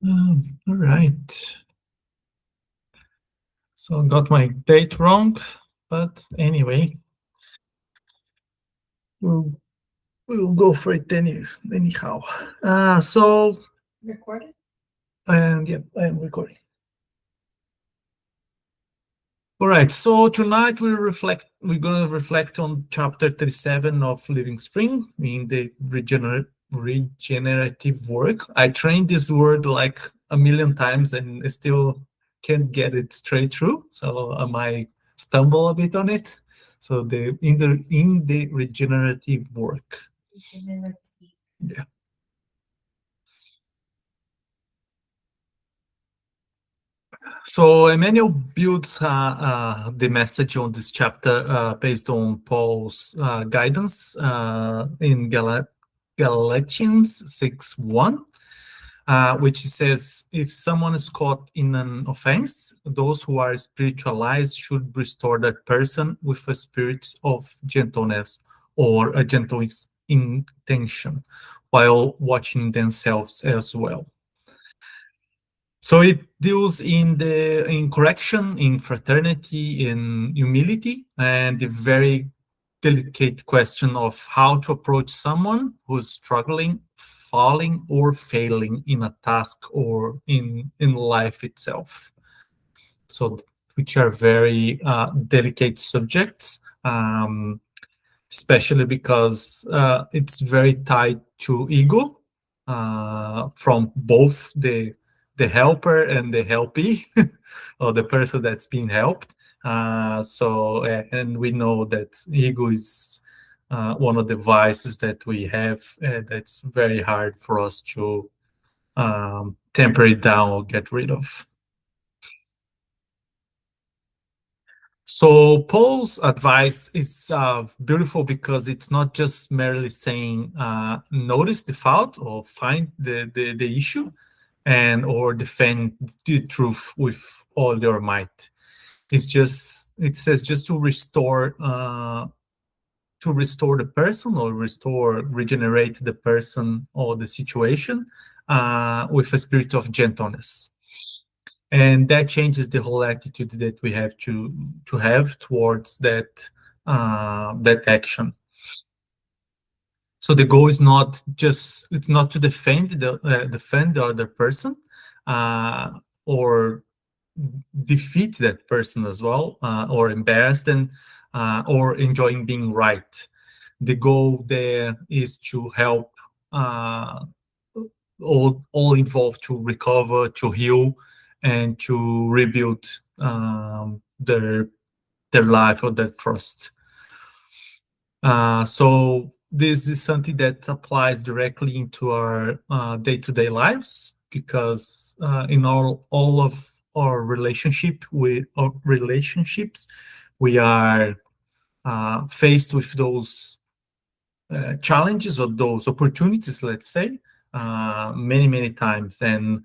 All right. So I got my date wrong, but anyway, we'll we'll go for it anyhow. So Recorded? and yeah, I am recording. All right. So tonight We're gonna reflect on chapter 37 of Living Spring in the regenerative work. I trained this word like a million times and I still can't get it straight through. So I might stumble a bit on it. So the regenerative work. Regenerative. Yeah. So Emmanuel builds the message on this chapter based on Paul's guidance in Galatians 6:1, which says, if someone is caught in an offense, those who are spiritualized should restore that person with a spirit of gentleness or a gentle intention while watching themselves as well. So it deals in correction, in fraternity, in humility, and the very delicate question of how to approach someone who's struggling, falling, or failing in a task or in life itself. So, which are very delicate subjects, especially because it's very tied to ego from both the helper and the helpee, or the person that's being helped. And we know that ego is one of the vices that we have that's very hard for us to temper it down or get rid of. So Paul's advice is beautiful because it's not just merely saying notice the fault or find the issue and or defend the truth with all your might. It says just to restore the person or regenerate the person or the situation with a spirit of gentleness, and that changes the whole attitude that we have to have towards that action. So the goal is not just it's not to defend the other person or defeat that person as well, or embarrass them, or enjoying being right. The goal there is to help all involved to recover, to heal, and to rebuild their life or their trust. So this is something that applies directly into our day-to-day lives, because in all of our relationships, we are faced with those challenges or those opportunities, let's say, many times, and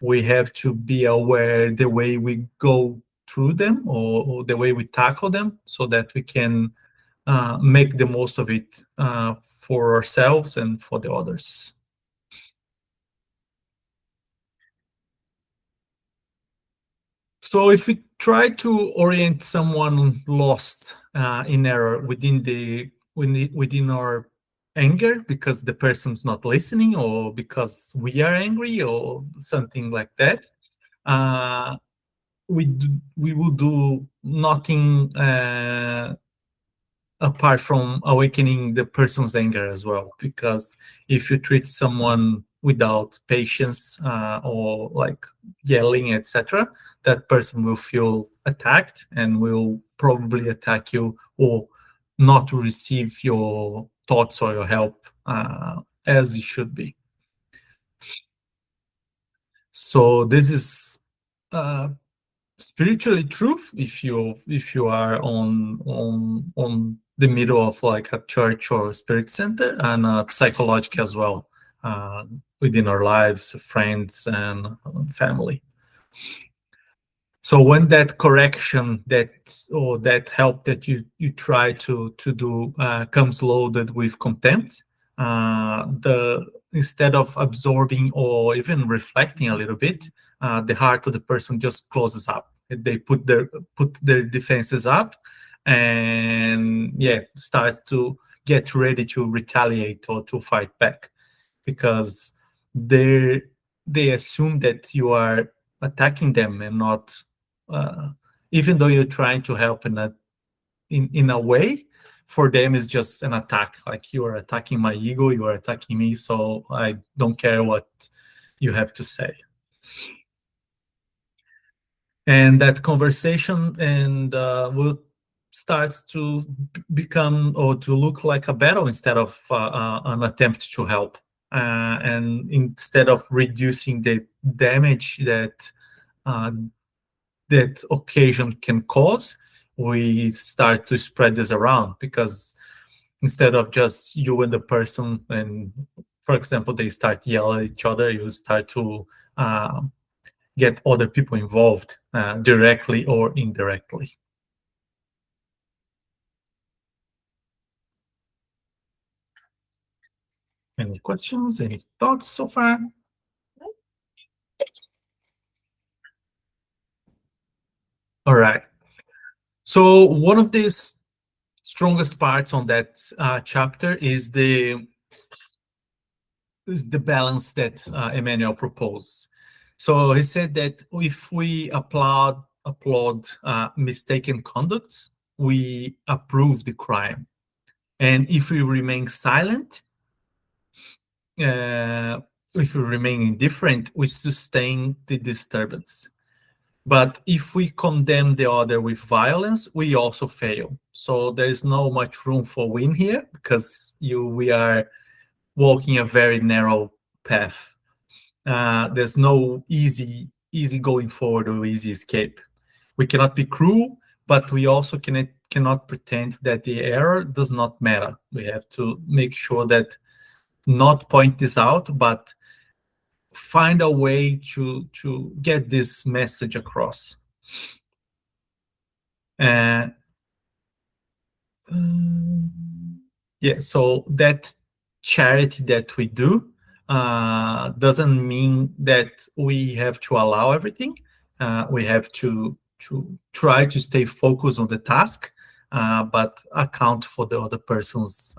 we have to be aware the way we go through them, or the way we tackle them, so that we can make the most of it for ourselves and for the others. So if we try to orient someone lost in error within our anger, because the person's not listening, or because we are angry, or something like that, uh, we will do nothing apart from awakening the person's anger as well. Because if you treat someone without patience, or like yelling, etc., that person will feel attacked and will probably attack you, or not receive your thoughts or your help as it should be. So this is uh, spiritually truth if you are on the middle of like a church or a spirit center, and psychological as well, within our lives, friends and family. So when that correction, that help that you try to do comes loaded with contempt, the instead of absorbing or even reflecting a little bit, the heart of the person just closes up. They put their defenses up, and yeah, starts to get ready to retaliate or to fight back, because they assume that you are attacking them and not, uh, even though you're trying to help in a way, for them it's just an attack. Like, you are attacking my ego, you are attacking me, so I don't care what you have to say. And that conversation and will start to become, or to look like, a battle instead of an attempt to help. And instead of reducing the damage uh, that occasion can cause, we start to spread this around, because instead of just you and the person, and for example, they start yelling at each other, you start to get other people involved, directly or indirectly. Any questions? Any thoughts so far? All right. So one of these strongest parts on that chapter is the balance that Emmanuel proposed. So he said that if we applaud mistaken conducts, we approve the crime, and if we remain silent, if we remain indifferent, we sustain the disturbance. But if we condemn the other with violence, we also fail. So there is no much room for win here, because we are walking a very narrow path. There's no easy going forward or easy escape. We cannot be cruel, but we also cannot pretend that the error does not matter. We have to make sure that not point this out, but find a way to get this message across. Uh, yeah, so that charity that we do doesn't mean that we have to allow everything. We have to try to stay focused on the task, but account for the other person's,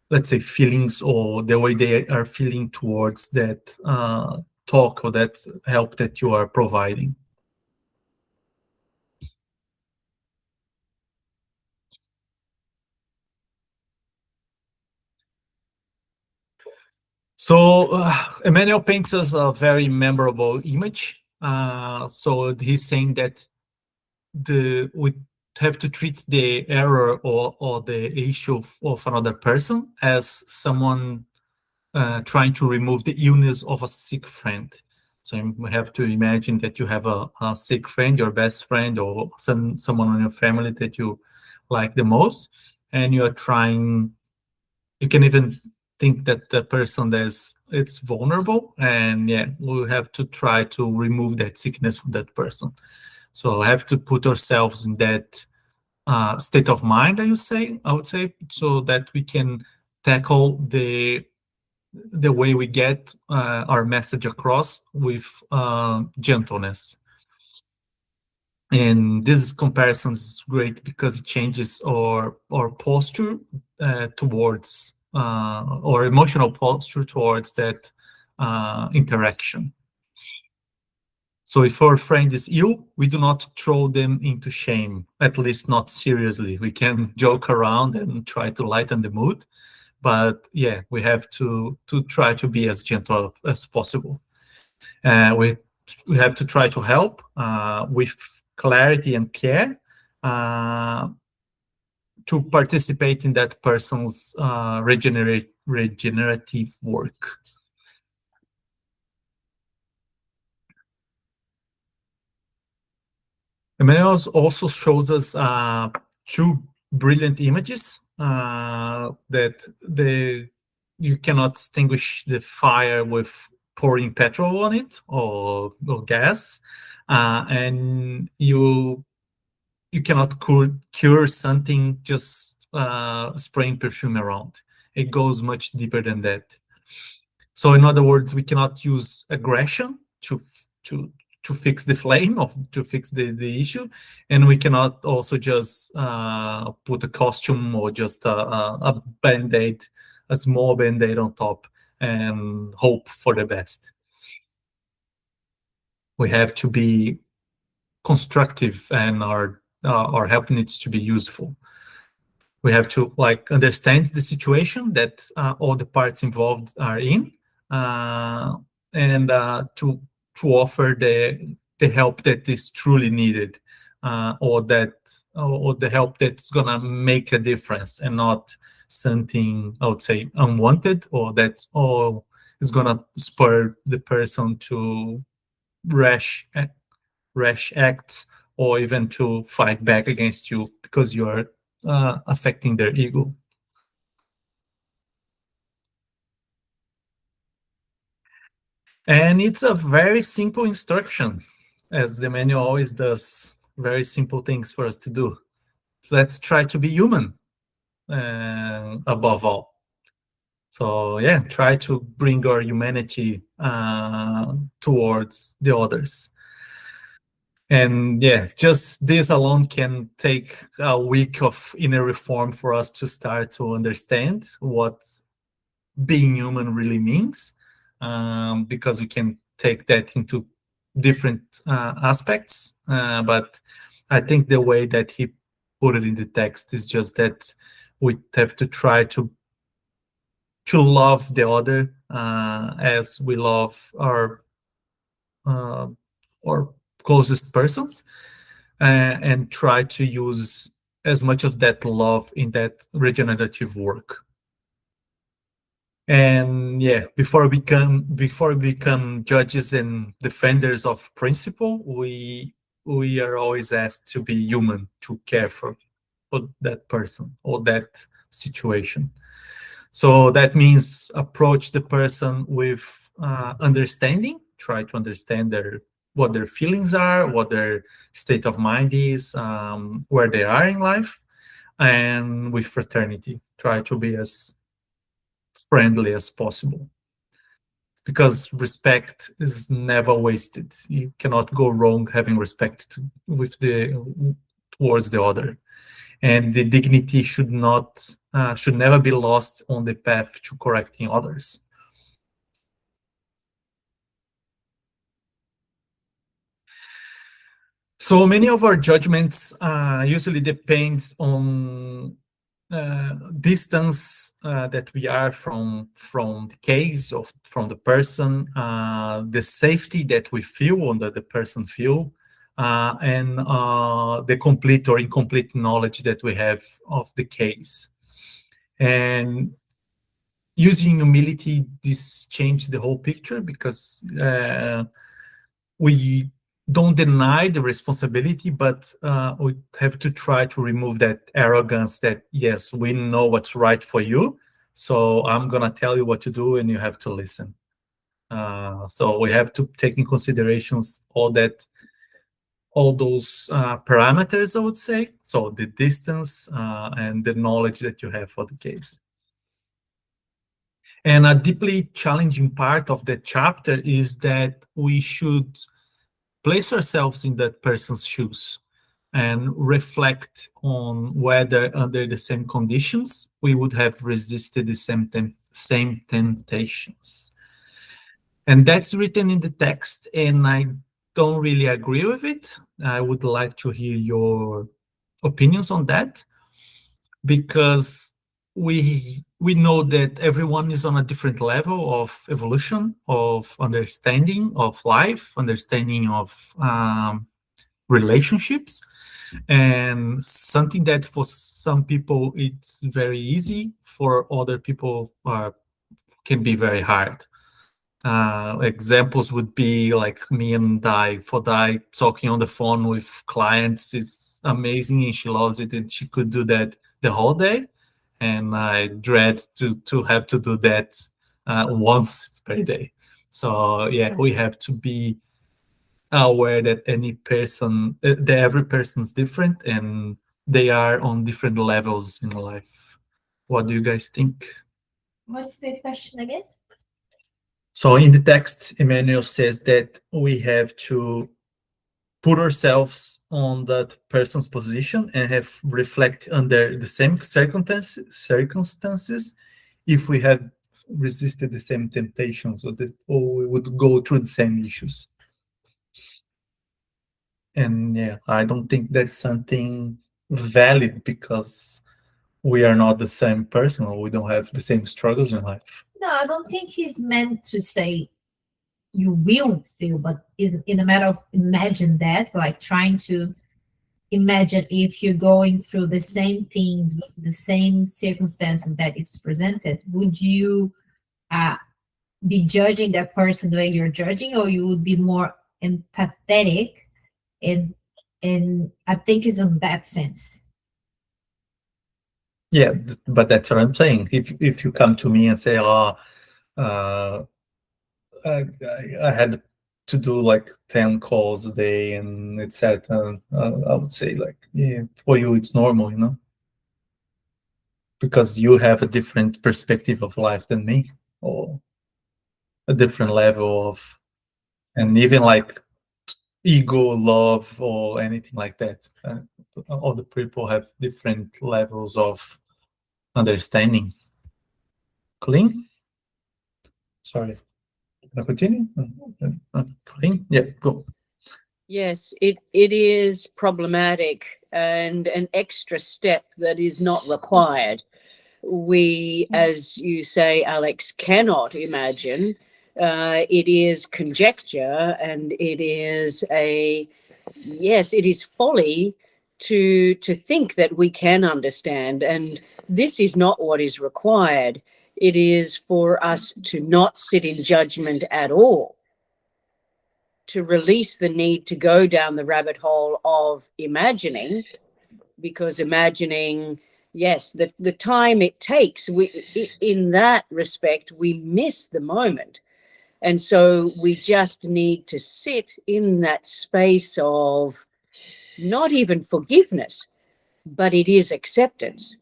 let's say, feelings, or the way they are feeling towards that talk or that help that you are providing. So Emmanuel paints us a very memorable image. So he's saying that we have to treat the error or the issue of another person as someone trying to remove the illness of a sick friend. So you have to imagine that you have a sick friend, your best friend, or someone in your family that you like the most, and you are trying. You can even think that the person it's vulnerable, and yeah, we have to try to remove that sickness from that person. So have to put ourselves in that state of mind, I would say, so that we can tackle the way we get our message across with gentleness. And this comparison is great because it changes our posture towards or emotional posture towards that interaction. So if our friend is ill, we do not throw them into shame, at least not seriously. We can joke around and try to lighten the mood, but yeah, we have to try to be as gentle as possible. We have to try to help with clarity and care, to participate in that person's regenerative work. Emmanuel also shows us two brilliant images that you cannot extinguish the fire with pouring petrol on it or gas, and you cannot cure something just spraying perfume around. It goes much deeper than that. So in other words, we cannot use aggression to to fix the flame of to fix the issue, and we cannot also just put a costume or just a band-aid, a small band-aid on top and hope for the best. We have to be constructive, and our help needs to be useful. We have to like understand the situation that all the parts involved are in, uh, and to offer the help that is truly needed, or the help that's gonna make a difference, and not something I would say unwanted, or that's all is gonna spur the person to rash rash acts, or even to fight back against you because you are affecting their ego. And it's a very simple instruction, as the manual always does. Very simple things for us to do. Let's try to be human, above all. So yeah, try to bring our humanity towards the others. And yeah, just this alone can take a week of inner reform for us to start to understand what being human really means, because we can take that into different aspects. But I think the way that he put it in the text is just that we have to try to love the other as we love uh, our closest persons, and try to use as much of that love in that regenerative work. And yeah, before we become judges and defenders of principle, we are always asked to be human, to care for that person or that situation. So that means approach the person with understanding, try to understand what their feelings are, what their state of mind is, where they are in life, and with fraternity, try to be as friendly as possible, because respect is never wasted. You cannot go wrong having respect towards the other, and the dignity should never be lost on the path to correcting others. So many of our judgments usually depends on distance that we are from the case of from the person, the safety that we feel or that the person feel, and the complete or incomplete knowledge that we have of the case. And using humility, this changed the whole picture, because we don't deny the responsibility, but we have to try to remove that arrogance that, yes, we know what's right for you, so I'm going to tell you what to do and you have to listen. So we have to take in considerations all those parameters, I would say. So the distance and the knowledge that you have for the case. And a deeply challenging part of that chapter is that we should place ourselves in that person's shoes and reflect on whether under the same conditions we would have resisted the same temptations. And that's written in the text, and I don't really agree with it. I would like to hear your opinions on that, because we know that everyone is on a different level of evolution, of understanding of life, understanding of relationships, and something that for some people it's very easy, for other people can be very hard. Examples would be like me and Dai talking on the phone with clients is amazing, and she loves it, and she could do that the whole day. And I dread to have to do that once per day. So yeah, we have to be aware that that every person's different, and they are on different levels in life. What do you guys think? What's the question again? So in the text, Emmanuel says that we have to put ourselves on that person's position and have reflect under the same circumstances if we have resisted the same temptations, or we would go through the same issues. And yeah, I don't think that's something valid because we are not the same person, or we don't have the same struggles in life. No, I don't think he's meant to say you will feel, but is in a matter of imagine that, like trying to imagine if you're going through the same things with the same circumstances that it's presented, would you be judging that person the way you're judging, or you would be more empathetic? And I think it's in that sense. Yeah, but that's what I'm saying. If you come to me and say, "Oh, I had to do like 10 calls a day and etc." I would say like, yeah, for you it's normal, because you have a different perspective of life than me, or a different level of, and even like ego, love, or anything like that. All the people have different levels of understanding. Clean? Sorry. Can I continue? Clean? Yeah, go. Yes, it is problematic and an extra step that is not required. We, as you say, Alex, cannot imagine. It is conjecture, and it is it is folly to think that we can understand. And this is not what is required. It is for us to not sit in judgment at all, to release the need to go down the rabbit hole of imagining, because imagining, yes, the time it takes, in that respect, we miss the moment. And so we just need to sit in that space of not even forgiveness, but it is acceptance.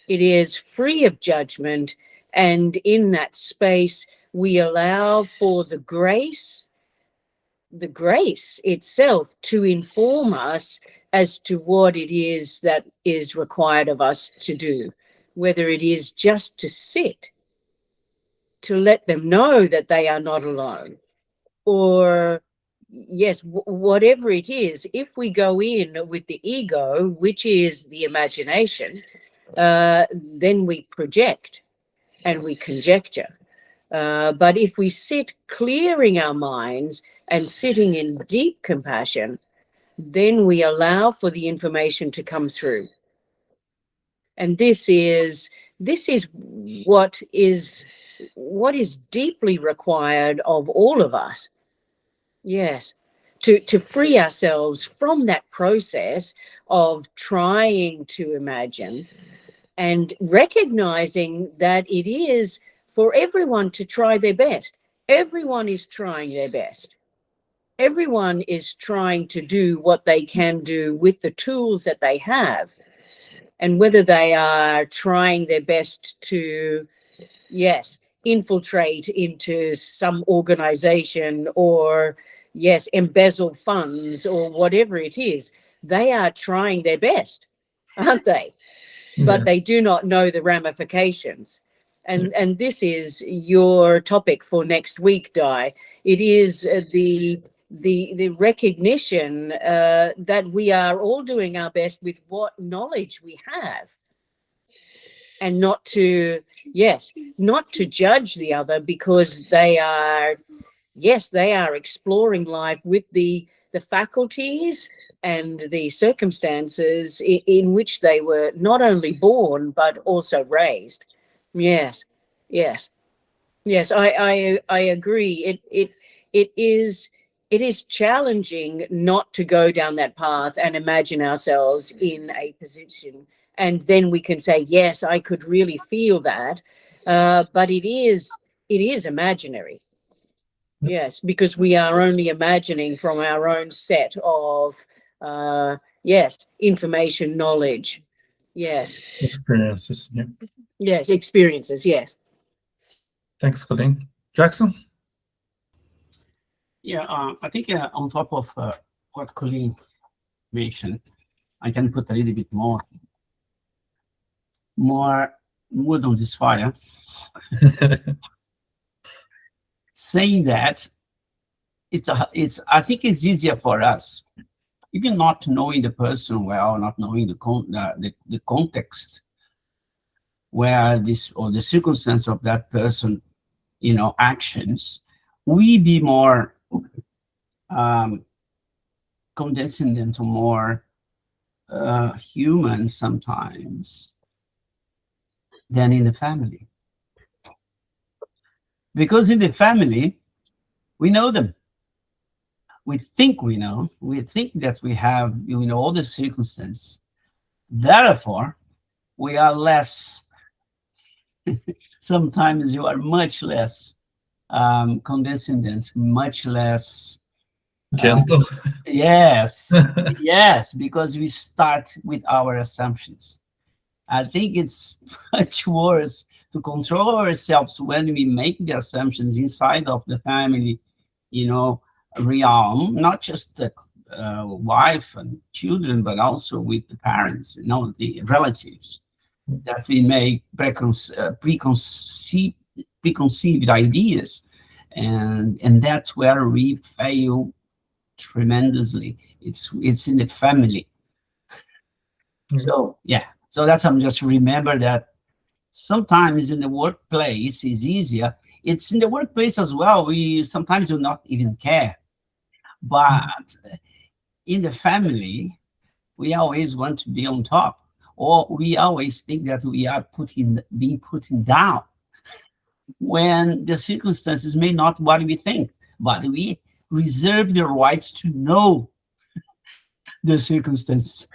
It is free of judgment. And in that space, we allow for the grace itself to inform us as to what it is that is required of us to do, whether it is just to sit, to let them know that they are not alone, or yes, whatever it is. If we go in with the ego, which is the imagination, then we project and we conjecture. But if we sit clearing our minds and sitting in deep compassion, then we allow for the information to come through. And this is what is deeply required of all of us. Yes. To free ourselves from that process of trying to imagine, and recognizing that it is for everyone to try their best. Everyone is trying their best. Everyone is trying to do what they can do with the tools that they have. And whether they are trying their best to, yes, infiltrate into some organization, or, yes, embezzle funds, or whatever it is, they are trying their best, aren't they? But they do not know the ramifications. And this is your topic for next week, Di. It is the recognition that we are all doing our best with what knowledge we have, and not to judge the other, because they are exploring life with the faculties and the circumstances in which they were not only born but also raised. Yes, I agree. It is challenging not to go down that path and imagine ourselves in a position, and then we can say, yes, I could really feel that, but it is imaginary. Yes, because we are only imagining from our own set of, information, knowledge. Yes. Experiences. Yeah. Yes, experiences. Yes. Thanks, Colleen. Jackson? Yeah, I think on top of what Colleen mentioned, I can put a little bit more wood on this fire, saying that I think it's easier for us, even not knowing the person well, not knowing the context where this or the circumstance of that person, actions, we be more condensing them to more human sometimes than in the family. Because in the family, we know them. We think we know. We think that we have, all the circumstances. Therefore, we are less, sometimes you are much less condescendent, much less Gentle. Yes, yes, because we start with our assumptions. I think it's much worse to control ourselves when we make the assumptions inside of the family, realm, not just the wife and children, but also with the parents, the relatives, that we make preconceived ideas, and that's where we fail tremendously. It's in the family. So that's I'm just remember that sometimes in the workplace is easier. It's in the workplace as well. We sometimes do not even care, but in the family, we always want to be on top, or we always think that we are being put down when the circumstances may not what we think, but we reserve the rights to know the circumstances.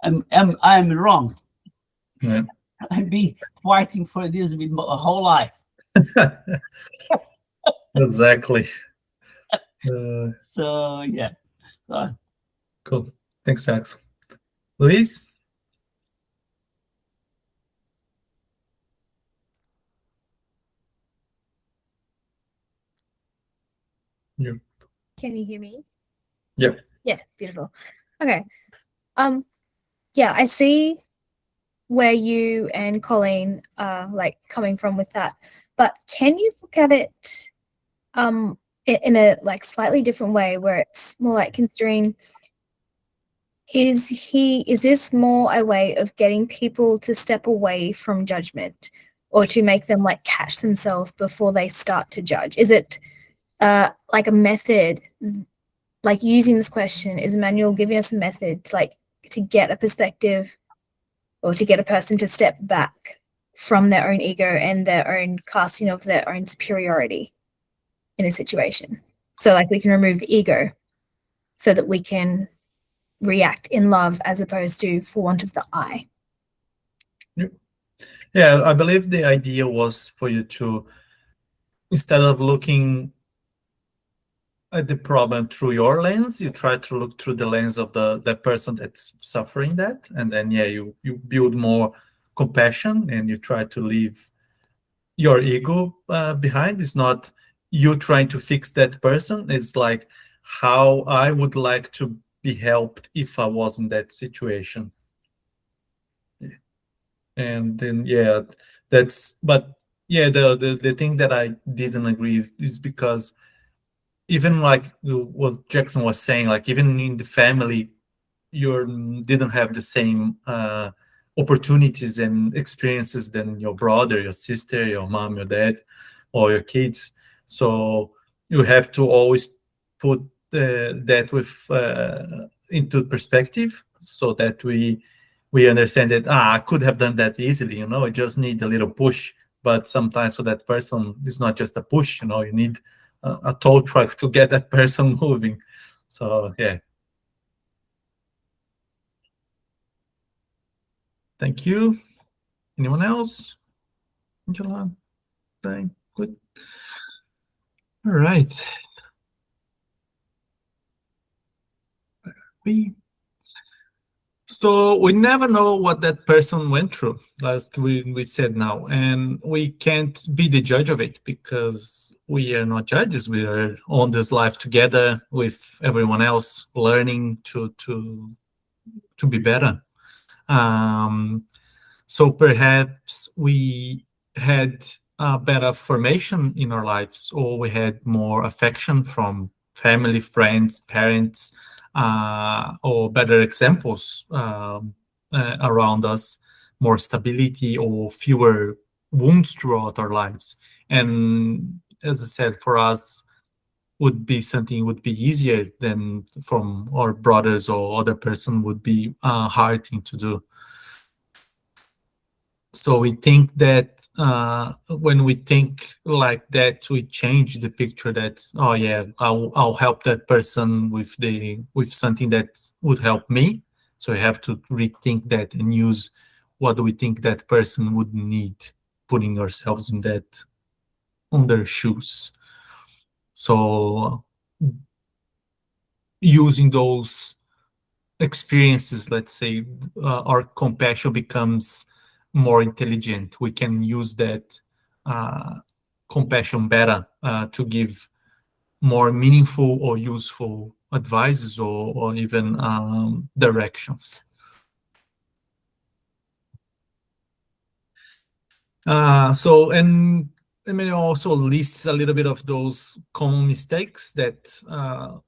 I'm wrong. Yeah. I've been fighting for this with my whole life. Exactly. So yeah. So, Cool. Thanks, Jackson. Luis? Can you hear me? Yeah. Yeah, beautiful. Okay. Yeah, I see where you and Colleen are like coming from with that, but can you look at it in a like slightly different way where it's more like considering is this more a way of getting people to step away from judgment or to make them like catch themselves before they start to judge? Is it like a method, like using this question, is Emmanuel giving us a method to get a perspective or to get a person to step back from their own ego and their own casting of their own superiority in a situation? So like we can remove the ego so that we can react in love as opposed to for want of the I. Yeah, I believe the idea was for you to, instead of looking at the problem through your lens, you try to look through the lens of the person that's suffering that, and then you build more compassion and you try to leave your ego behind. It's not you trying to fix that person. It's like how I would like to be helped if I was in that situation. And then the thing that I didn't agree is because even like what Jackson was saying, like even in the family, you didn't have the same opportunities and experiences than your brother, your sister, your mom, your dad, or your kids. So you have to always put that into perspective, so that we understand that I could have done that easily. I just need a little push. But sometimes for that person, it's not just a push. You need a tow truck to get that person moving. So yeah. Thank you. Anyone else? Angela? Thank good. All right. So we never know what that person went through, as we said now, and we can't be the judge of it because we are not judges. We are on this life together with everyone else, learning to be better. So perhaps we had a better formation in our lives, or we had more affection from family, friends, parents, or better examples around us, more stability or fewer wounds throughout our lives. And as I said, for us, would be easier than from our brothers or other person would be a hard thing to do. So we think that when we think like that, we change the picture that, oh yeah, I'll help that person with something that would help me. So we have to rethink that and use what do we think that person would need, putting ourselves in on their shoes. So using those experiences, let's say, our compassion becomes more intelligent. We can use that compassion better to give more meaningful or useful advices or even directions. So, and I mean, also lists a little bit of those common mistakes that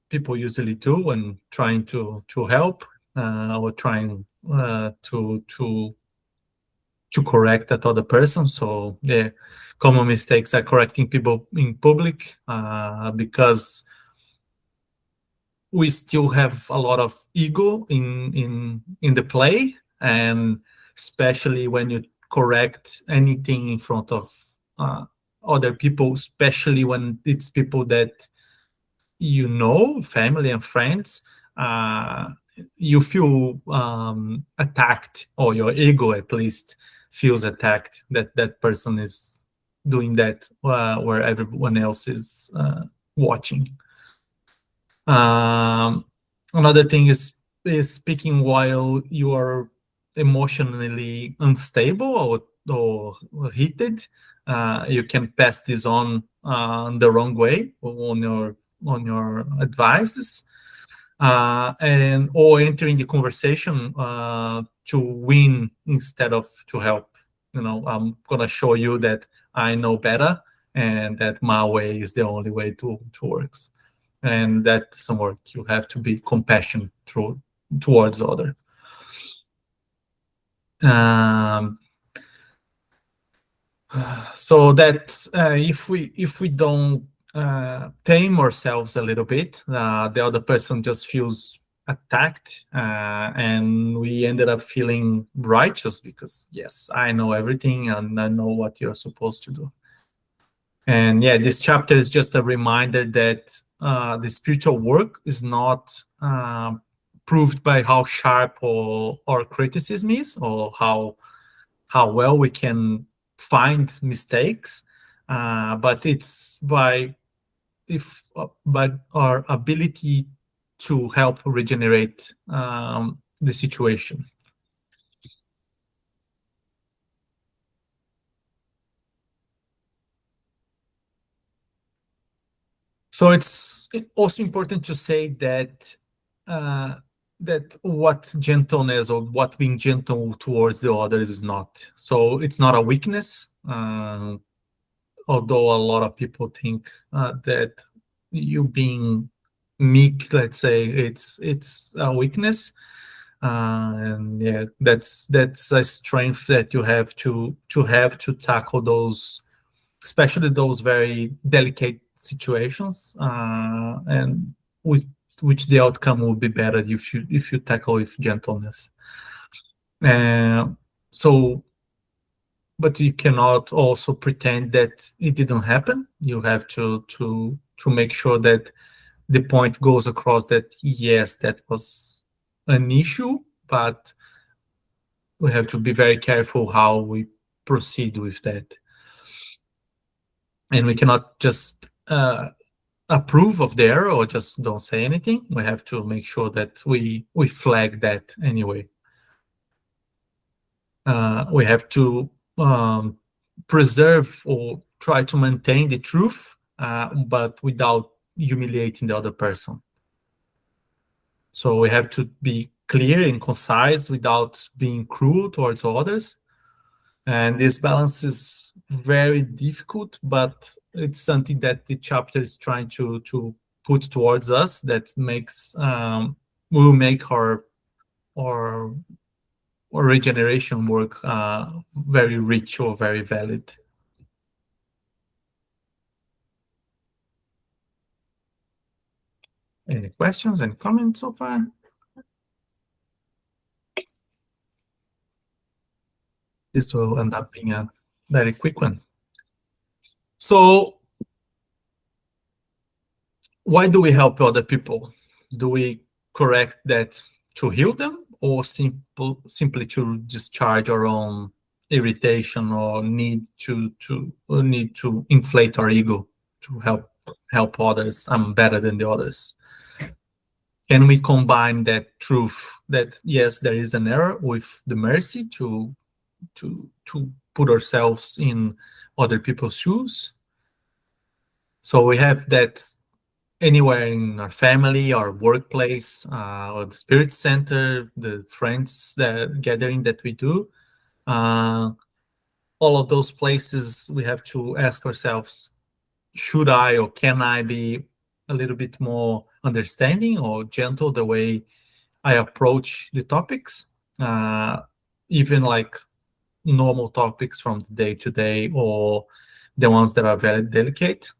people usually do when trying to help or trying to correct that other person. So the common mistakes are correcting people in public because we still have a lot of ego in the play, and especially when you correct anything in front of other people, especially when it's people that you know, family and friends, you feel attacked, or your ego at least feels attacked that that person is doing that where everyone else is watching. Another thing is speaking while you are emotionally unstable or heated. You can pass this on the wrong way on your advices, and or entering the conversation to win instead of to help. You know, I'm gonna show you that I know better and that my way is the only way to works, and that doesn't work. You have to be compassionate towards other. So that if we don't tame ourselves a little bit, the other person just feels attacked, and we ended up feeling righteous because yes, I know everything and I know what you're supposed to do. And yeah, this chapter is just a reminder that the spiritual work is not proved by how sharp or criticism is, or how well we can find mistakes, but it's by our ability to help regenerate the situation. So it's also important to say that that what gentleness or what being gentle towards the others is not. So it's not a weakness, although a lot of people think that you being meek, let's say, it's a weakness. And yeah, that's a strength that you have to tackle those, especially those very delicate situations, and which the outcome will be better if you tackle with gentleness. So, but you cannot also pretend that it didn't happen. You have to make sure that the point goes across that yes, that was an issue, but we have to be very careful how we proceed with that. And we cannot just approve of the error or just don't say anything. We have to make sure that we flag that anyway. We have to preserve or try to maintain the truth, but without humiliating the other person. So we have to be clear and concise without being cruel towards others. And this balance is very difficult, but it's something that the chapter is trying to put towards us that makes will make our regeneration work very rich or very valid. Any questions and comments so far? This will end up being a very quick one. So why do we help other people? Do we correct that to heal them, or simply to discharge our own irritation or need to inflate our ego to help others? I'm better than the others. Can we combine that truth that yes, there is an error, with the mercy to put ourselves in other people's shoes? So we have that anywhere in our family, our workplace, or the spirit center, the friends gathering that we do. All of those places, we have to ask ourselves, should I or can I be a little bit more understanding or gentle the way I approach the topics, even like normal topics from the day to day, or the ones that are very delicate.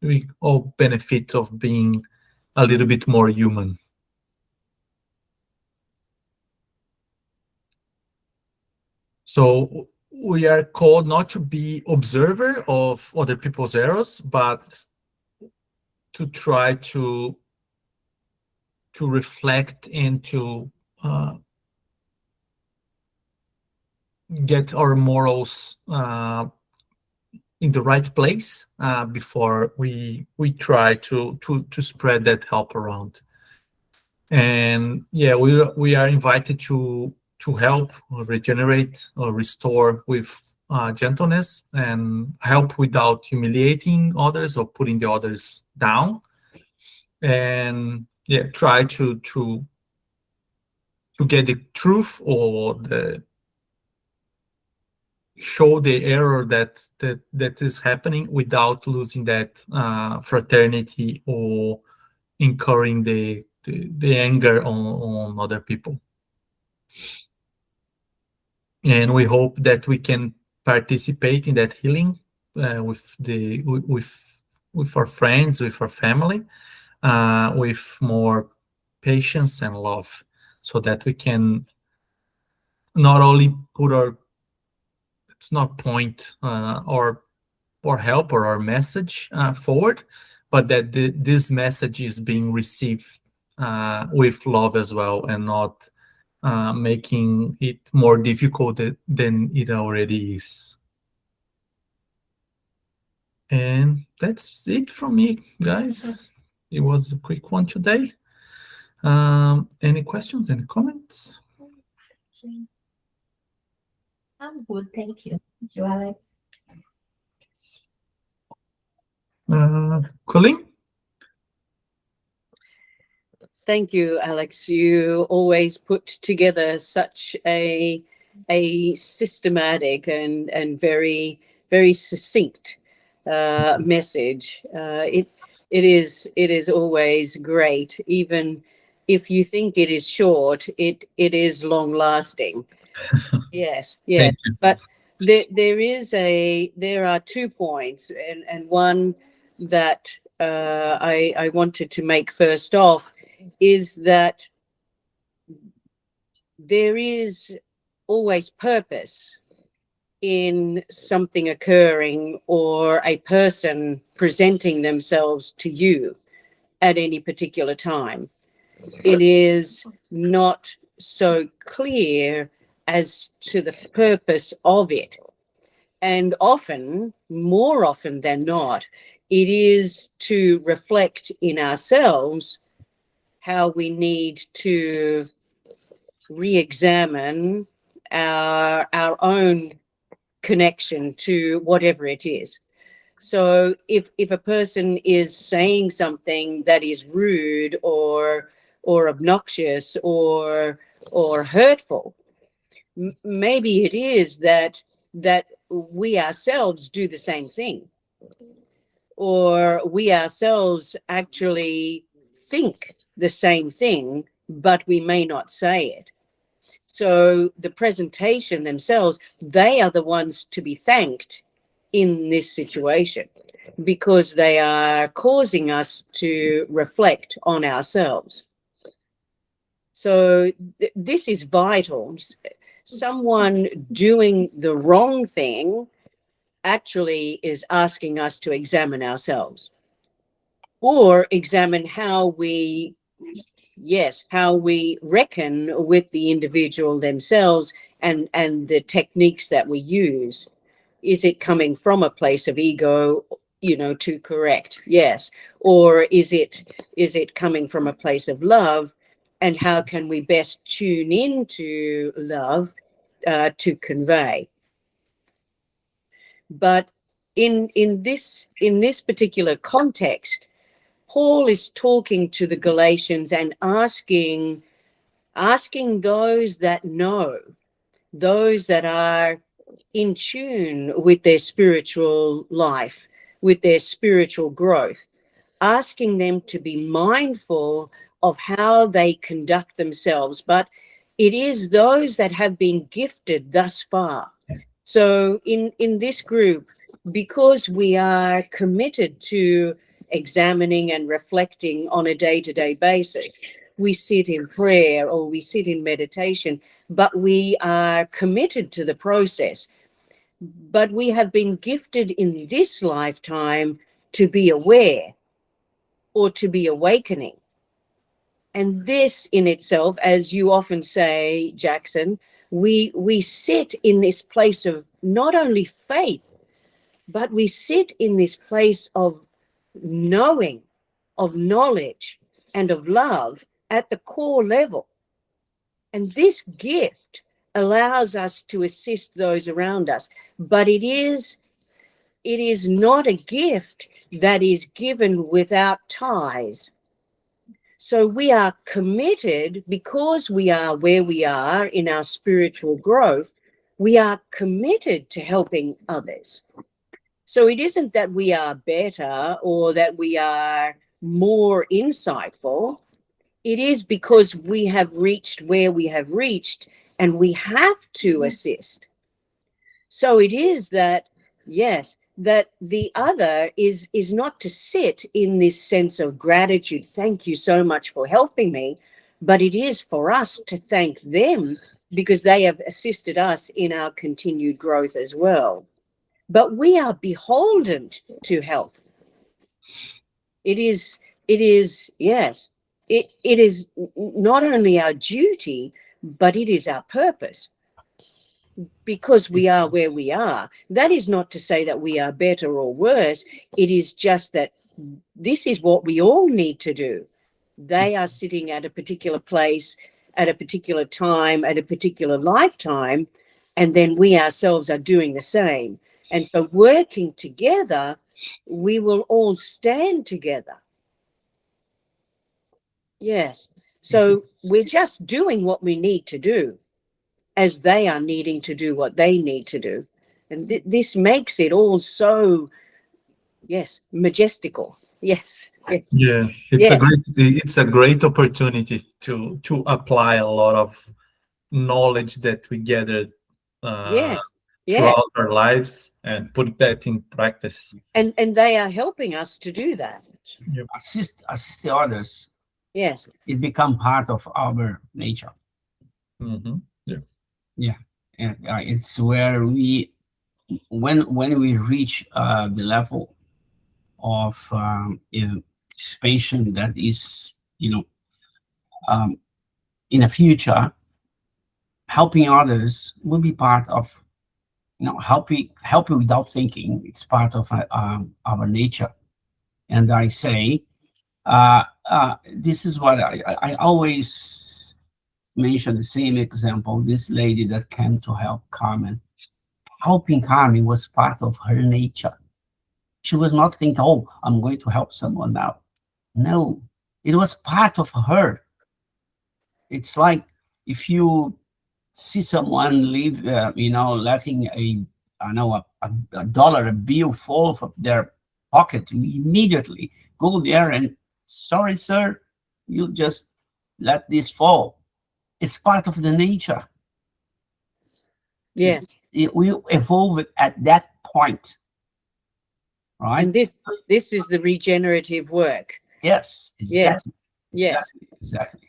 We all benefit of being a little bit more human. So we are called not to be observer of other people's errors, but to try to reflect and to get our morals in the right place before we try to spread that help around. And yeah, we are invited to help regenerate or restore with gentleness, and help without humiliating others or putting the others down. And yeah, try to get the truth or show the error that is happening without losing that fraternity or incurring the anger on other people. And we hope that we can participate in that healing with our friends, with our family, with more patience and love, so that we can not only put our point or help or our message forward, but that this message is being received with love as well, and not making it more difficult than it already is. And that's it from me, guys. It was a quick one today. Any questions, any comments? I'm good, thank you. Thank you, Alex. Colleen? Thank you, Alex. You always put together such a systematic and very, very succinct message. It is always great, even if you think it is short. It is long lasting. Yes. But there are 2 points, and one that I wanted to make first off is that there is always purpose in something occurring or a person presenting themselves to you at any particular time. It is not so clear as to the purpose of it. And often, more often than not, it is to reflect in ourselves how we need to re-examine our own connection to whatever it is. So if a person is saying something that is rude or obnoxious or hurtful, maybe it is that we ourselves do the same thing, or we ourselves actually think the same thing, but we may not say it. So the presentation themselves, they are the ones to be thanked in this situation, because they are causing us to reflect on ourselves. So this is vital. Someone doing the wrong thing actually is asking us to examine ourselves, or examine how we reckon with the individual themselves and the techniques that we use. Is it coming from a place of ego, to correct? Yes. Or is it coming from a place of love? And how can we best tune into love to convey? But in this particular context, Paul is talking to the Galatians and asking those that know, those that are in tune with their spiritual life, with their spiritual growth, asking them to be mindful of how they conduct themselves. But it is those that have been gifted thus far. So in this group, because we are committed to examining and reflecting on a day-to-day basis, we sit in prayer or we sit in meditation, but we are committed to the process. But we have been gifted in this lifetime to be aware or to be awakening. And this in itself, as you often say, Jackson, we sit in this place of not only faith, but we sit in this place of knowing, of knowledge, and of love at the core level. And this gift allows us to assist those around us. But it is not a gift that is given without ties. So we are committed, because we are where we are in our spiritual growth, we are committed to helping others. So it isn't that we are better or that we are more insightful. It is because we have reached where we have reached and we have to assist. So it is that, yes, that the other is not to sit in this sense of gratitude. Thank you so much for helping me. But it is for us to thank them because they have assisted us in our continued growth as well. But we are beholden to help. It is yes, it is not only our duty, but it is our purpose. Because we are where we are. That is not to say that we are better or worse. It is just that this is what we all need to do. They are sitting at a particular place, at a particular time, at a particular lifetime, and then we ourselves are doing the same. And so working together, we will all stand together. Yes. So we're just doing what we need to do, as they are needing to do what they need to do. And this makes it all so, yes, majestical. Yes. Yeah, it's a great opportunity to apply a lot of knowledge that we gathered throughout our lives and put that in practice. And they are helping us to do that. Assist the others. Yes. It become part of our nature. Mm-hmm. Yeah, and it's where when we reach the level of expansion that is, in the future, helping others will be part of, helping without thinking. It's part of our nature. And I say, this is what I always mention the same example. This lady that came to help Carmen. Helping Carmen was part of her nature. She was not thinking, oh, I'm going to help someone now. No, it was part of her. It's like if you see someone leave, letting a dollar, a bill fall from their pocket, you immediately go there and, sorry, sir, you just let this fall. It's part of the nature. Yes. It will evolve at that point, right? And this is the regenerative work. Yes, exactly. Yes. Exactly.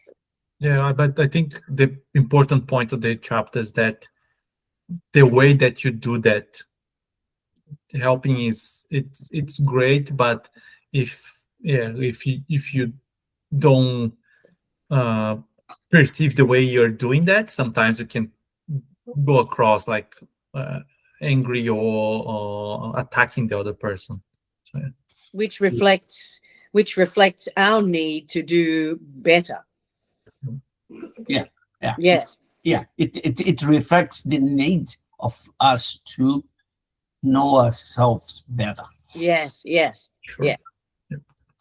Yeah, but I think the important point of the chapter is that the way that you do that, helping it's great, but if you don't perceive the way you're doing that, sometimes you can go across like angry or attacking the other person. So, yeah. Which reflects our need to do better. Yeah. Yes. Yeah, it reflects the need of us to know ourselves better, Yes. Sure. Yeah.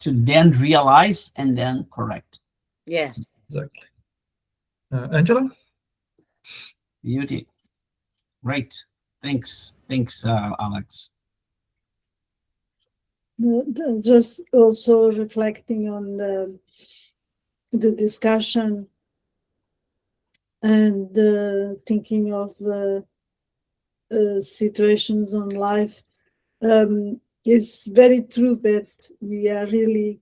to then realize and then correct. Yes. Exactly. Angela? Beauty. Great. Thanks, Alex. Just also reflecting on the discussion and thinking of situations on life. It's very true that we are really,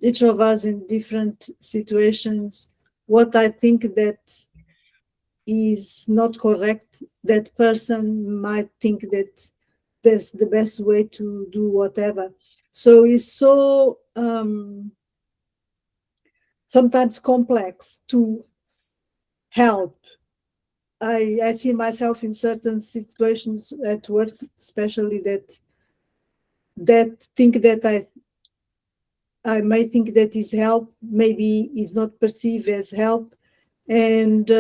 each of us in different situations. What I think that is not correct, that person might think that that's the best way to do whatever. So it's so sometimes complex to help. I see myself in certain situations at work, especially that think that I may think that is help, maybe is not perceived as help, and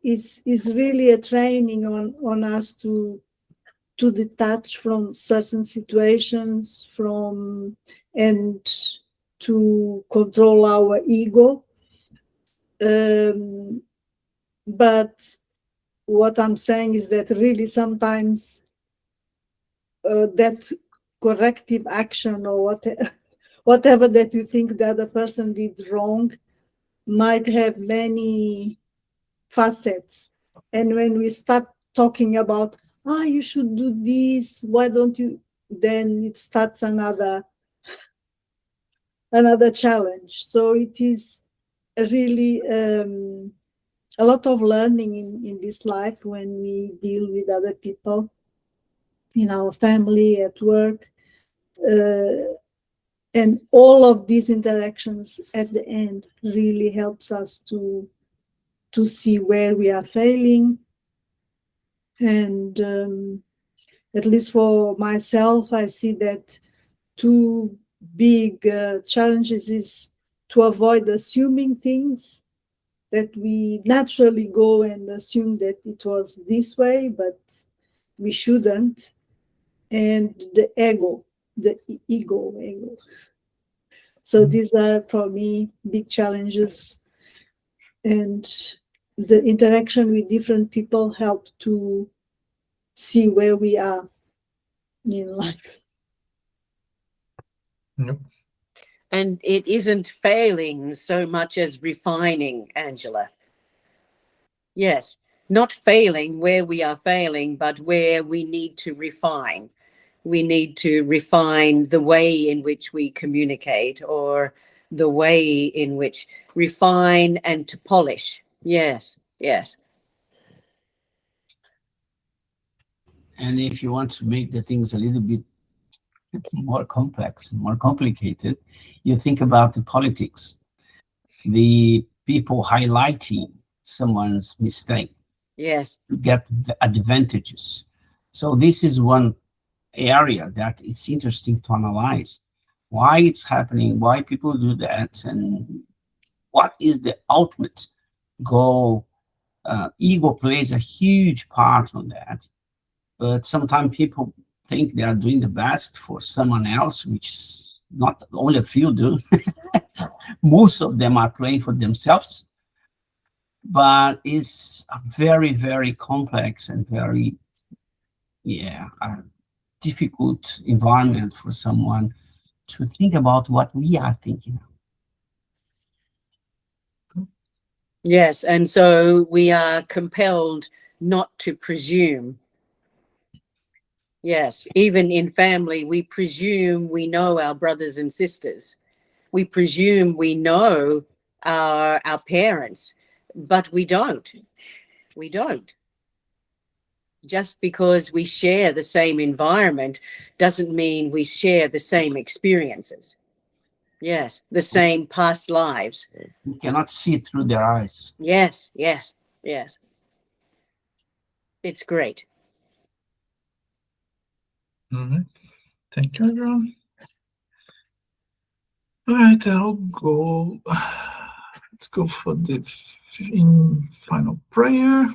it's really a training on us to detach from certain situations, and to control our ego. But what I'm saying is that really sometimes that corrective action or whatever that you think the other person did wrong might have many facets. And when we start talking about, you should do this, why don't you, then it starts another challenge. So it is really a lot of learning in this life when we deal with other people in our family, at work, and all of these interactions at the end really helps us to see where we are failing. And at least for myself, I see that two big challenges is to avoid assuming things, that we naturally go and assume that it was this way, but we shouldn't. And the ego. So these are for me big challenges, and the interaction with different people help to see where we are in life. Yep. And it isn't failing so much as refining, Angela. Yes, not failing where we are failing, but where we need to refine. We need to refine the way in which we communicate, or the way in which refine and to polish. Yes. And if you want to make the things a little bit more complex, more complicated, you think about the politics, the people highlighting someone's mistake Yes. to get the advantages. So this is one area that it's interesting to analyze. why it's happening, why people do that, and what is the ultimate goal. Ego plays a huge part on that, but sometimes people think they are doing the best for someone else, which not only a few do. Most of them are playing for themselves, but it's a very, very complex and very, difficult environment for someone to think about what we are thinking. Yes, and so we are compelled not to presume. Yes, even in family, we presume we know our brothers and sisters. We presume we know our parents, but we don't. We don't. Just because we share the same environment doesn't mean we share the same experiences. Yes, the same past lives. We cannot see through their eyes. Yes, yes, yes. It's great. All right. Thank you, everyone. All right, I'll go. Let's go for the final prayer.